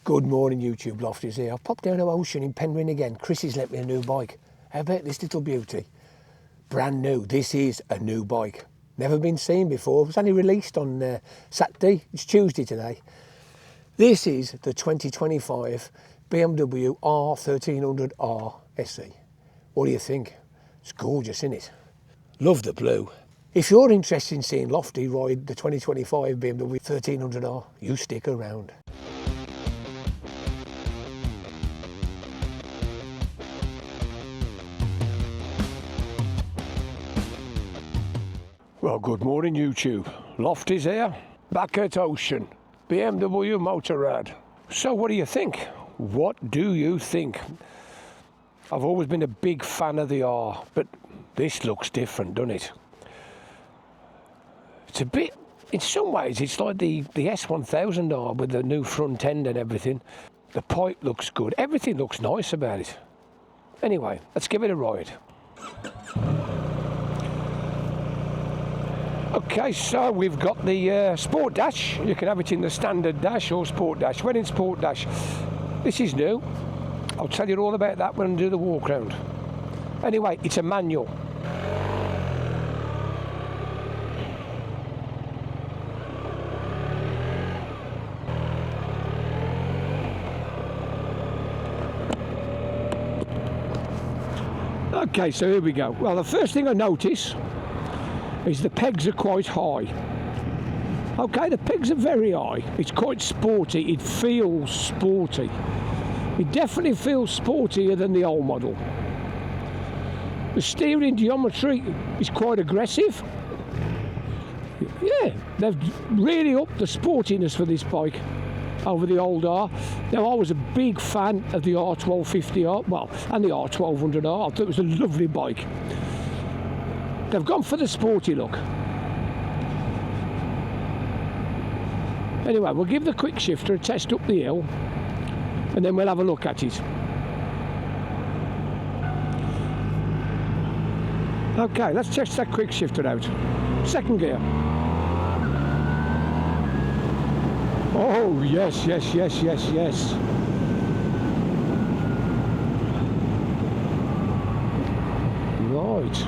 Good morning, YouTube. Lofty's here. I've popped down to Ocean in Penryn again. Chrissy's lent me a new bike. How about this little beauty? Brand new. This is a new bike. Never been seen before. It was only released on Saturday. It's Tuesday today. This is the 2025 BMW R1300R Se. What do you think? It's gorgeous, isn't it? Love the blue. If you're interested in seeing Lofty ride the 2025 BMW 1300R, you stick around. Well, good morning, YouTube. Lofty's here, back at Ocean, BMW Motorrad. So what do you think? What do you think? I've always been a big fan of the R, but this looks different, doesn't it? It's a bit, in some ways, it's like the S1000R with the new front end and everything. The pipe looks good. Everything looks nice about it. Anyway, let's give it a ride. Okay, so we've got the Sport Dash. You can have it in the Standard Dash or Sport Dash. When in Sport Dash, this is new. I'll tell you all about that when I do the walk round. Anyway, it's a manual. Okay, so here we go. Well, the first thing I notice is the pegs are quite high. Okay, the pegs are very high. It's quite sporty. It feels sporty. It definitely feels sportier than the old model. The steering geometry is quite aggressive. Yeah, they've really upped the sportiness for this bike over the old R. Now, I was a big fan of the R1250R, well, and the R1200R. I thought it was a lovely bike. They've gone for the sporty look. Anyway, we'll give the quick shifter a test up the hill and then we'll have a look at it. Okay, let's test that quick shifter out. Second gear. Oh, yes, yes, yes, yes, yes. Right.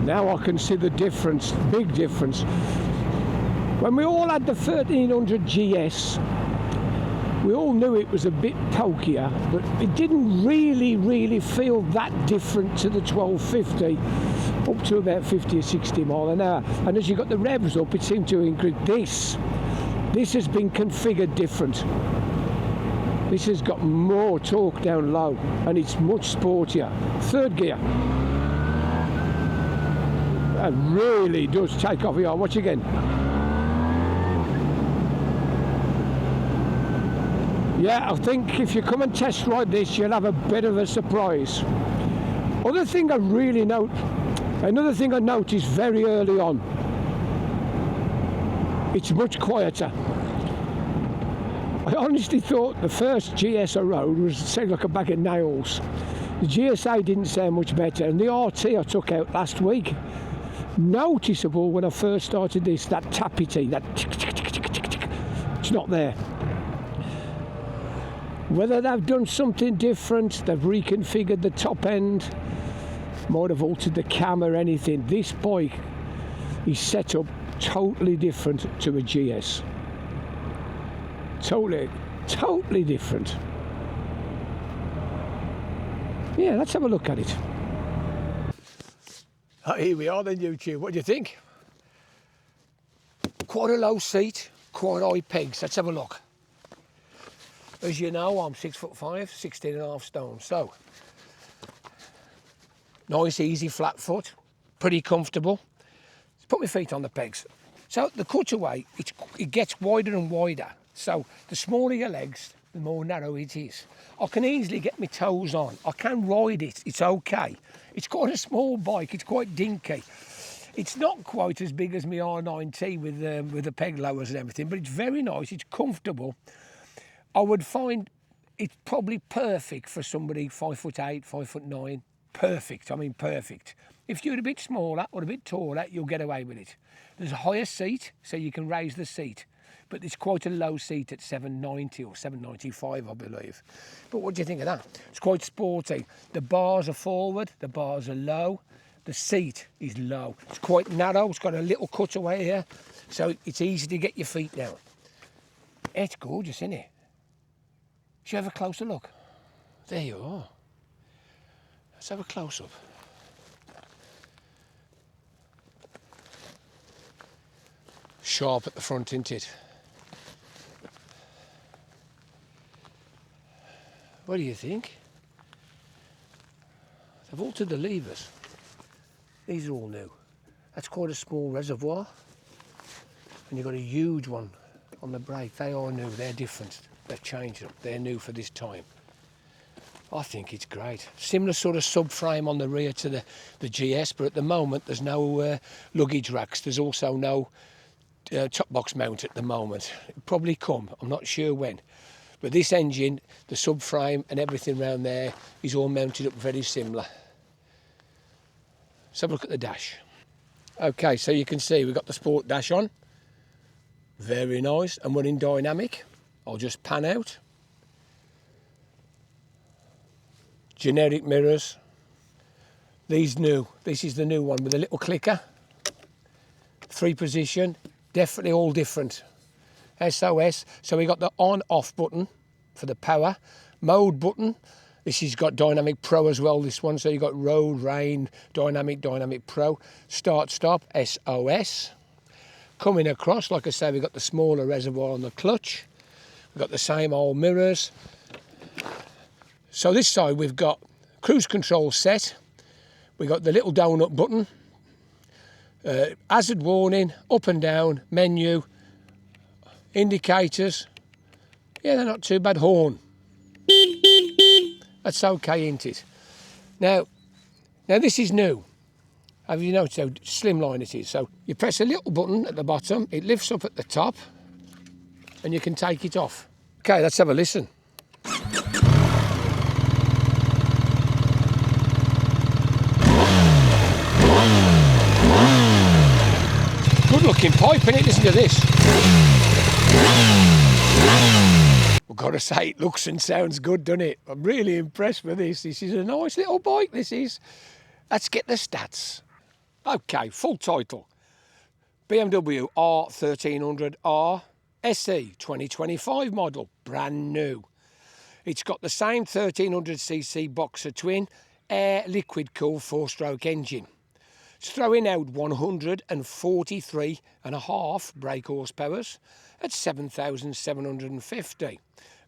Now I can see the difference, big difference. When we all had the 1300 GS, we all knew it was a bit pokier, but it didn't really feel that different to the 1250, up to about 50 or 60 mile an hour. And as you got the revs up, it seemed to increase. This has been configured different. This has got more torque down low, and it's much sportier. Third gear. It really does take off here. Watch again. Yeah, I think if you come and test ride this, you'll have a bit of a surprise. Another thing I noticed very early on, it's much quieter. I honestly thought the first GS I rode was sound like a bag of nails. The GSA didn't sound much better, and the RT I took out last week, noticeable when I first started this, that tappity, that tick, tick, tick, tick, tick, tick. It's not there. Whether they've done something different, they've reconfigured the top end, might have altered the cam or anything, this bike is set up totally different to a GS. Totally different. Yeah, let's have a look at it. Here we are then, YouTube. What do you think? Quite a low seat, quite high pegs. Let's have a look. As you know, I'm 6'5", 16.5 stone. So, nice, easy, flat foot. Pretty comfortable. Let's put my feet on the pegs. So, the cutaway, it gets wider and wider. So, the smaller your legs, the more narrow it is. I can easily get my toes on. I can ride it. It's okay. It's quite a small bike. It's quite dinky. It's not quite as big as my R9T with the peg lowers and everything, but it's very nice. It's comfortable. I would find it's probably perfect for somebody 5'8", 5'9". Perfect. I mean, perfect. If you're a bit smaller or a bit taller, you'll get away with it. There's a higher seat, so you can raise the seat. But it's quite a low seat at 790 or 795, I believe. But what do you think of that? It's quite sporty. The bars are forward, the bars are low. The seat is low. It's quite narrow, it's got a little cutaway here, so it's easy to get your feet down. It's gorgeous, isn't it? Should you have a closer look? There you are. Let's have a close-up. Sharp at the front, isn't it? What do you think? They've altered the levers. These are all new. That's quite a small reservoir. And you've got a huge one on the brake. They are new, they're different. They've changed them, they're new for this time. I think it's great. Similar sort of subframe on the rear to the GS, but at the moment there's no luggage racks. There's also no top box mount at the moment. It'll probably come, I'm not sure when. But this engine, the subframe and everything around there is all mounted up very similar. Let's have a look at the dash. Okay, so you can see we've got the sport dash on. Very nice, and we're in dynamic. I'll just pan out. Generic mirrors. These new. This is the new one with a little clicker. 3 position. Definitely all different. SOS. So we got the on-off button for the power. Mode button. This has got Dynamic Pro as well, this one. So you've got road, rain, Dynamic Pro. Start, stop, SOS. Coming across, like I say, we've got the smaller reservoir on the clutch. We've got the same old mirrors. So this side we've got cruise control set. We've got the little donut button. Hazard warning, up and down, menu, indicators. Yeah, they're not too bad. Horn. That's okay, isn't it? Now this is new. Have you noticed how slimline it is? So you press a little button at the bottom, it lifts up at the top, and you can take it off. Okay, let's have a listen. Good looking pipe, innit? Listen to this. I've got to say, it looks and sounds good, doesn't it? I'm really impressed with this. This is a nice little bike, this is. Let's get the stats. Okay, full title. BMW R1300R Se 2025 model, brand new. It's got the same 1300cc boxer twin air liquid cooled 4-stroke engine. It's throwing out 143.5 brake horsepowers at 7,750.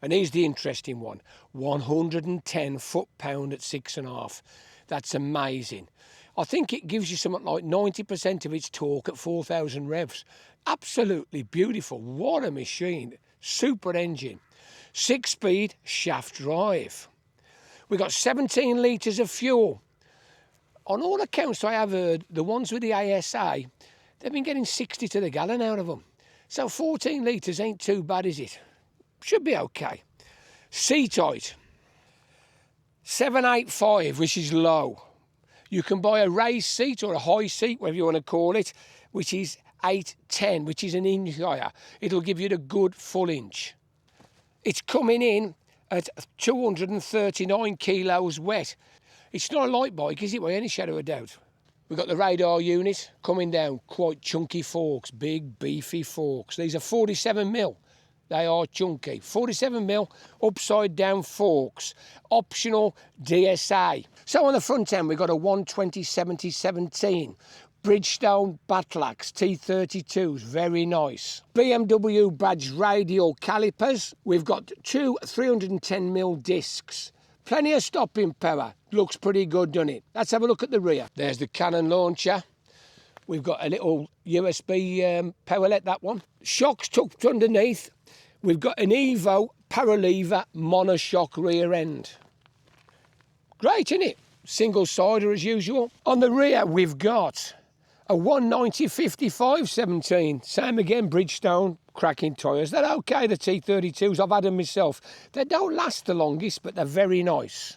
And here's the interesting one, 110 foot-pound at 6.5. That's amazing. I think it gives you something like 90% of its torque at 4,000 revs. Absolutely beautiful. What a machine. Super engine. 6-speed shaft drive. We've got 17 litres of fuel. On all accounts I have heard, the ones with the ASA, they've been getting 60 to the gallon out of them. So 14 litres ain't too bad, is it? Should be okay. Seat height. 785, which is low. You can buy a raised seat or a high seat, whatever you want to call it, which is 810, which is an inch higher. It'll give you the good full inch. It's coming in at 239 kilos wet. It's not a light bike, is it, by any shadow of doubt? We've got the radar unit coming down, quite chunky forks, big, beefy forks. These are 47mm. They are chunky. 47mm upside down forks. Optional DSA. So on the front end, we've got a 120/70/17. Bridgestone Battlax T32s, very nice. BMW badge radial calipers. We've got 2 310mm discs. Plenty of stopping power. Looks pretty good, doesn't it? Let's have a look at the rear. There's the cannon launcher. We've got a little USB powerlet, that one. Shocks tucked underneath. We've got an Evo Paralever monoshock rear end. Great, isn't it? Single sider as usual. On the rear, we've got a 190/55/17. Same again, Bridgestone, cracking tyres. They're okay, the T32s. I've had them myself. They don't last the longest, but they're very nice.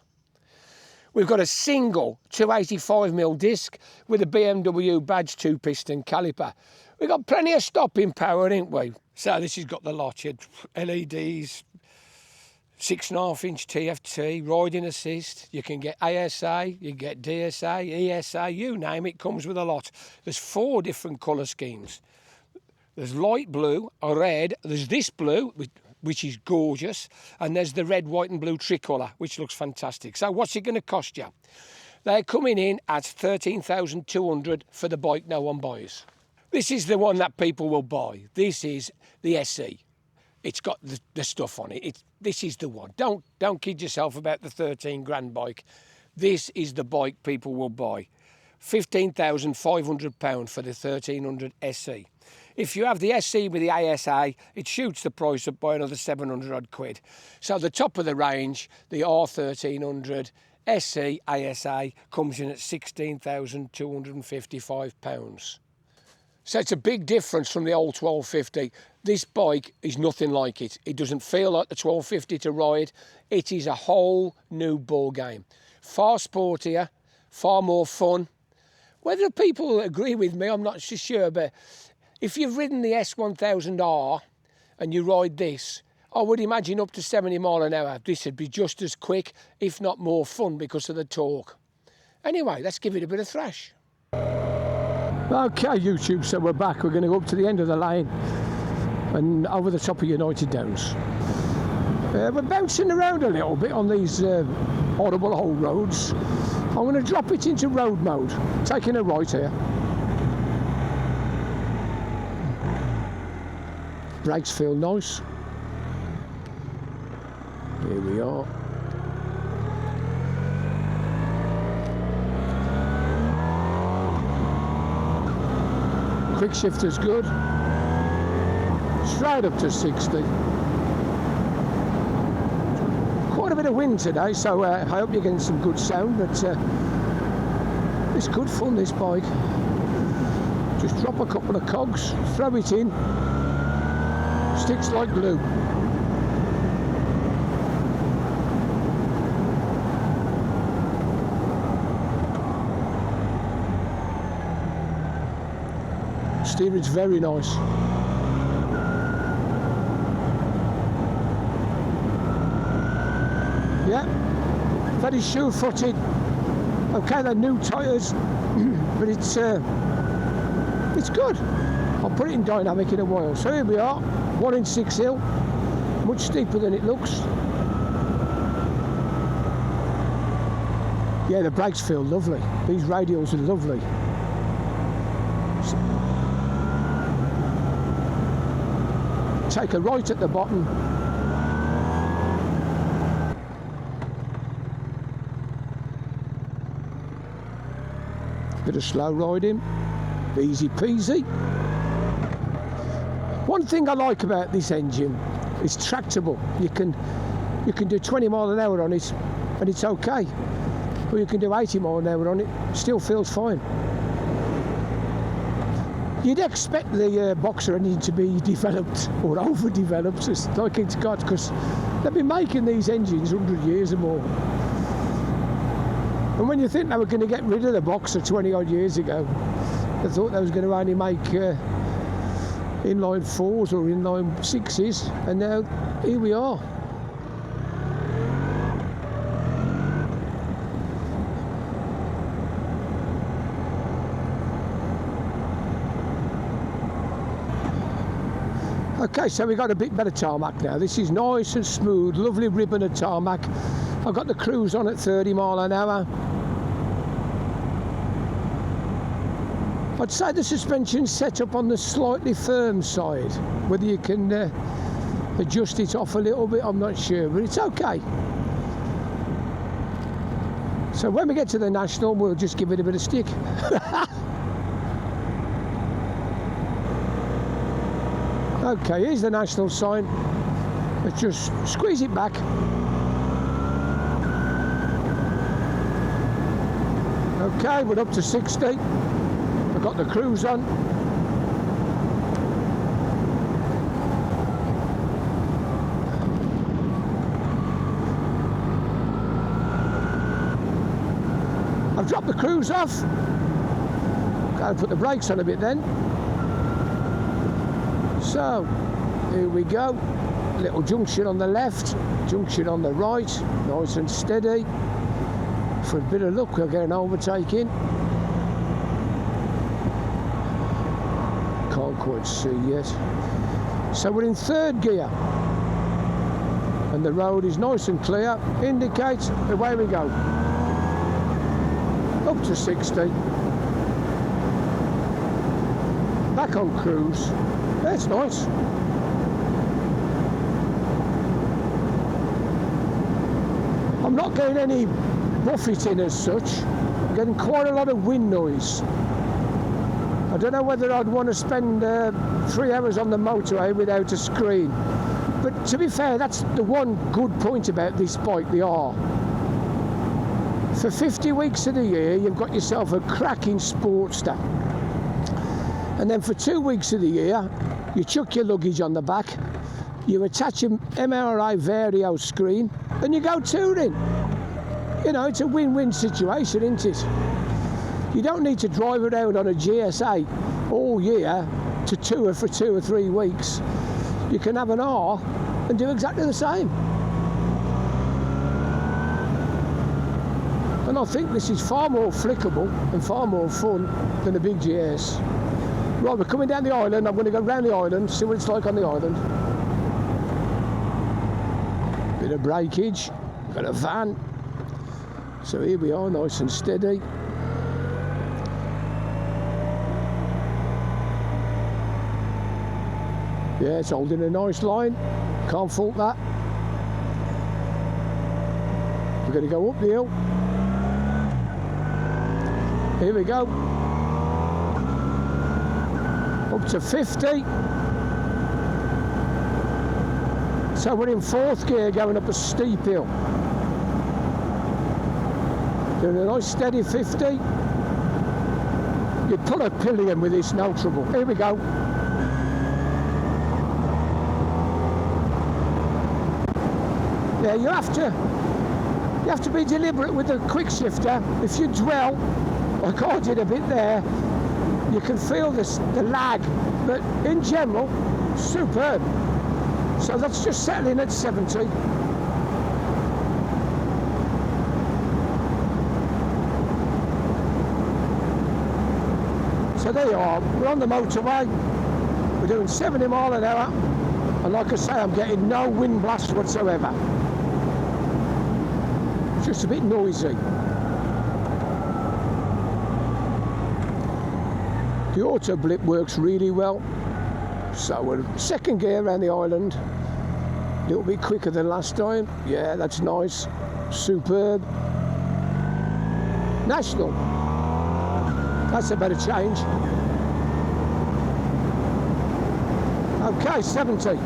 We've got a single 285mm disc with a BMW badge 2-piston caliper. We've got plenty of stopping power, ain't we? So this has got the lot, your LEDs, 6.5-inch TFT, riding assist. You can get ASA, you get DSA, ESA, you name it, comes with a lot. There's 4 different colour schemes. There's light blue, a red, there's this blue, which is gorgeous, and there's the red, white and blue tricolour, which looks fantastic. So what's it going to cost you? They're coming in at $13,200 for the bike no one buys. This is the one that people will buy. This is the SE. It's got the stuff on it. This is the one. Don't kid yourself about the 13 grand bike. This is the bike people will buy. £15,500 for the 1300 SE. If you have the SE with the ASA, it shoots the price up by another 700 odd quid. So the top of the range, the R1300 SE ASA, comes in at £16,255. So it's a big difference from the old 1250. This bike is nothing like it. It doesn't feel like the 1250 to ride. It is a whole new ball game. Far sportier, far more fun. Whether people agree with me, I'm not so sure, but if you've ridden the S1000R and you ride this, I would imagine up to 70 mile an hour, this would be just as quick, if not more fun, because of the torque. Anyway, let's give it a bit of thrash. Okay, YouTube, so we're back. We're going to go up to the end of the lane and over the top of United Downs. We're bouncing around a little bit on these horrible old roads. I'm going to drop it into road mode, taking a right here. Brakes feel nice. Here we are. Quick shifter's good. Straight up to 60. Quite a bit of wind today, so I hope you're getting some good sound, but it's good fun, this bike. Just drop a couple of cogs, throw it in, sticks like glue. Steering's very nice. Yeah, very sure-footed. Okay, they're new tyres, but it's good. I'll put it in dynamic in a while. So here we are, 1-in-6 hill, much steeper than it looks. Yeah, the brakes feel lovely. These radials are lovely. Take a right at the bottom. Bit of slow riding, easy peasy. One thing I like about this engine, it's tractable. You can do 20 mile an hour on it and it's okay. Or you can do 80 mile an hour on it, still feels fine. You'd expect the Boxer engine to be developed or overdeveloped as like it's got, because they've been making these engines 100 years or more. And when you think they were going to get rid of the Boxer 20 odd years ago, they thought they was going to only make inline 4s or inline 6s, and now here we are. Okay, so we got a bit better tarmac now. This is nice and smooth, lovely ribbon of tarmac. I've got the cruise on at 30 mile an hour. I'd say the suspension's set up on the slightly firm side. Whether you can adjust it off a little bit, I'm not sure, but it's okay. So when we get to the National, we'll just give it a bit of stick. Okay, here's the National sign. Let's just squeeze it back. Okay, we're up to 60. I've got the cruise on. drop the cruise off. Gotta put the brakes on a bit then. So, here we go. Little junction on the left, junction on the right, nice and steady. For a bit of luck, we'll get an overtaking. Can't quite see yet. So we're in third gear. And the road is nice and clear. Indicates, away we go. Up to 60. Back on cruise. That's nice. I'm not getting any buffeting as such. I'm getting quite a lot of wind noise. I don't know whether I'd want to spend 3 hours on the motorway without a screen. But to be fair, that's the one good point about this bike, the R. For 50 weeks of the year, you've got yourself a cracking Sportster. And then for 2 weeks of the year, you chuck your luggage on the back, you attach an MRI Vario screen, and you go touring. You know, it's a win-win situation, isn't it? You don't need to drive around on a GSA all year to tour for 2 or 3 weeks. You can have an R and do exactly the same. And I think this is far more flickable and far more fun than a big GS. Right, we're coming down the island. I'm going to go round the island, see what it's like on the island. Bit of breakage, got a van. So here we are, nice and steady. Yeah, it's holding a nice line. Can't fault that. We're going to go up the hill. Here we go. Up to 50. So we're in fourth gear going up a steep hill. Doing a nice steady 50. You'd pull a pillion with this, no trouble. Here we go. Yeah, you have to be deliberate with the quick shifter. If you dwell, like I did a bit there, you can feel the lag, but in general, superb. So that's just settling at 70. So there you are, we're on the motorway, we're doing 70 miles an hour, and like I say, I'm getting no wind blast whatsoever. It's just a bit noisy. The auto blip works really well. So we're second gear around the island, a little bit quicker than last time. Yeah, that's nice, superb. National. That's a better change. Okay, 70.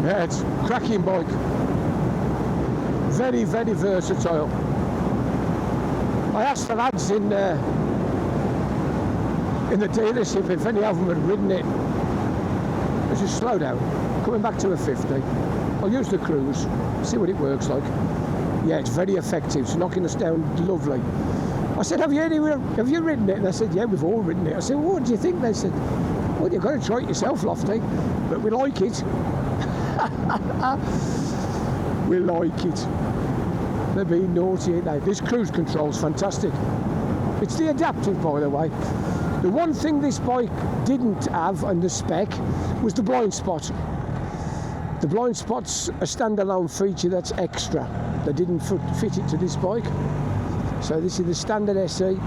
Yeah, it's a cracking bike. Very, very versatile. I asked the lads in the dealership if any of them had ridden it. I just slow down, coming back to a 50. I'll use the cruise, see what it works like. Yeah, it's very effective, it's knocking us down lovely. I said, have you ridden it? And they said, yeah, we've all ridden it. I said, well, what do you think? They said, well, you've got to try it yourself, Lofty, but we like it. We like it. They're being naughty, ain't they? This cruise control's fantastic. It's the adaptive, by the way. The one thing this bike didn't have on the spec was the blind spot. The blind spot's a standalone feature that's extra. They didn't fit it to this bike. So this is the standard SE.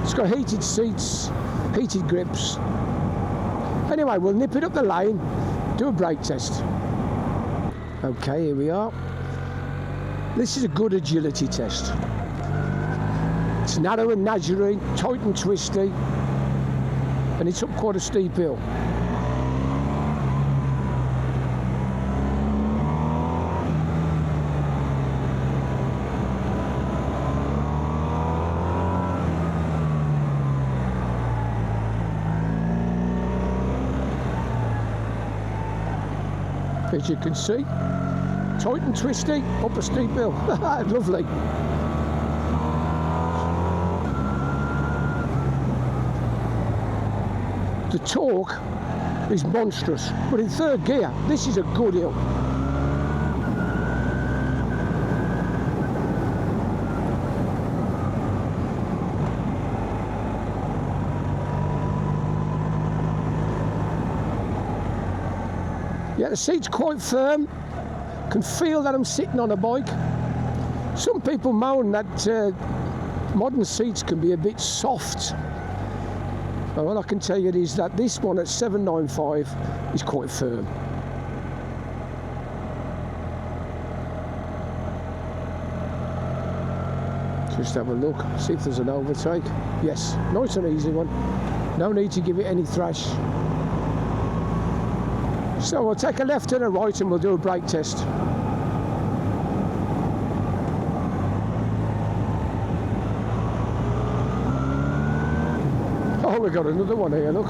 It's got heated seats, heated grips. Anyway, we'll nip it up the lane, do a brake test. Okay, here we are. This is a good agility test. It's narrow and nagging, tight and twisty, and it's up quite a steep hill. as you can see. Tight and twisty, up a steep hill. Lovely. The torque is monstrous, but in third gear, this is a good hill. Yeah, the seat's quite firm. Can feel that I'm sitting on a bike. Some people moan that modern seats can be a bit soft. Well, all I can tell you is that this one at 795 is quite firm. Just have a look, see if there's an overtake. Yes, nice and easy one. No need to give it any thrash. So we'll take a left and a right and we'll do a brake test. Oh, we got another one here, look.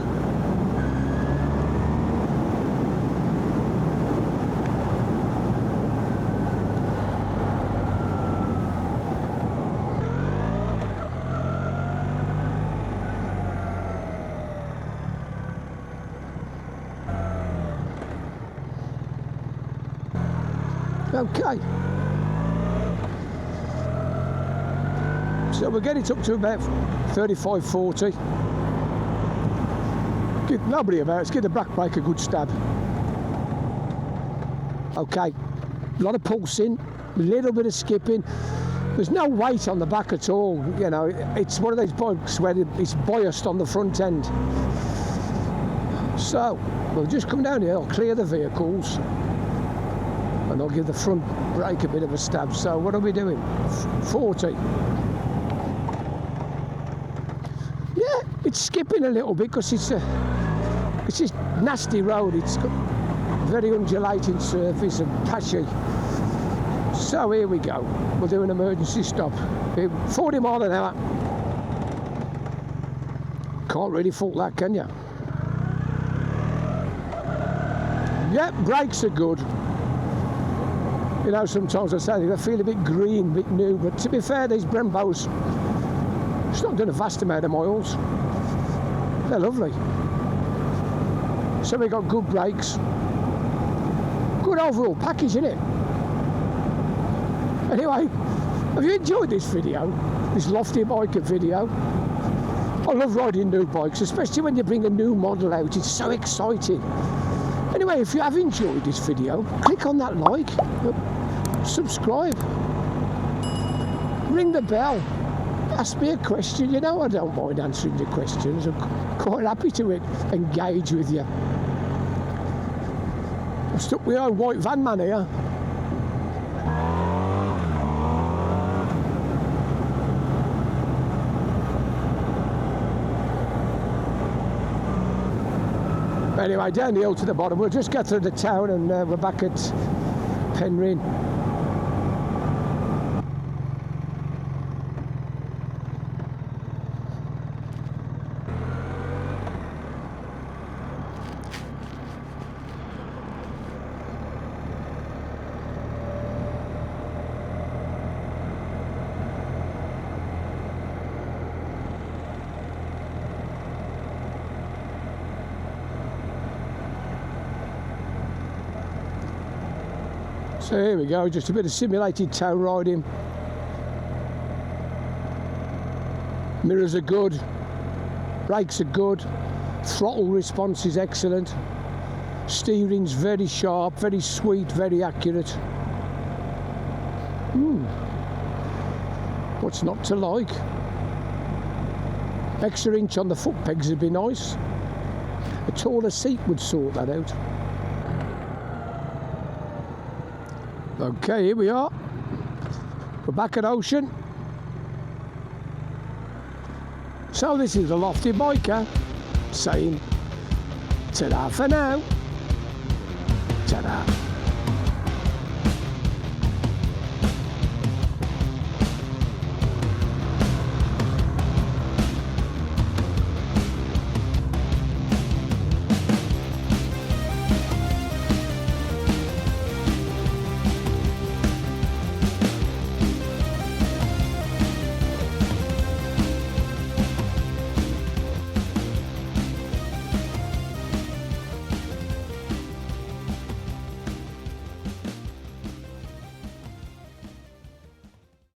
Okay, so we'll get it up to about 35, 40. Give nobody about, let's give the back brake a good stab. Okay, a lot of pulsing, a little bit of skipping. There's no weight on the back at all, you know, it's one of those bikes where it's biased on the front end. So, we'll just come down here, I'll clear the vehicles. And I'll give the front brake a bit of a stab. So what are we doing? 40. Yeah, it's skipping a little bit because it's this nasty road. It's got very undulating surface and patchy. So here we go. We'll do an emergency stop. 40 miles an hour. Can't really fault that, can you? Yeah, brakes are good. You know, sometimes I say they feel a bit green, a bit new, but to be fair, these Brembos, it's not done a vast amount of miles. They're lovely. So we got good brakes, good overall package, innit? Anyway, have you enjoyed this video, this Lofty Biker video? I love riding new bikes, especially when you bring a new model out. It's so exciting. Anyway, if you have enjoyed this video, click on that like, subscribe, ring the bell, ask me a question. You know I don't mind answering your questions. I'm quite happy to engage with you. I'm stuck with our white van man here. Anyway, down the hill to the bottom. We'll just get through the town and we're back at Penryn. So here we go, just a bit of simulated town riding. Mirrors are good, brakes are good, throttle response is excellent, steering's very sharp, very sweet, very accurate. What's not to like? Extra inch on the foot pegs would be nice. A taller seat would sort that out. Okay, here we are. We're back at Ocean. So this is the Lofty Biker saying ta-da for now. Ta-da.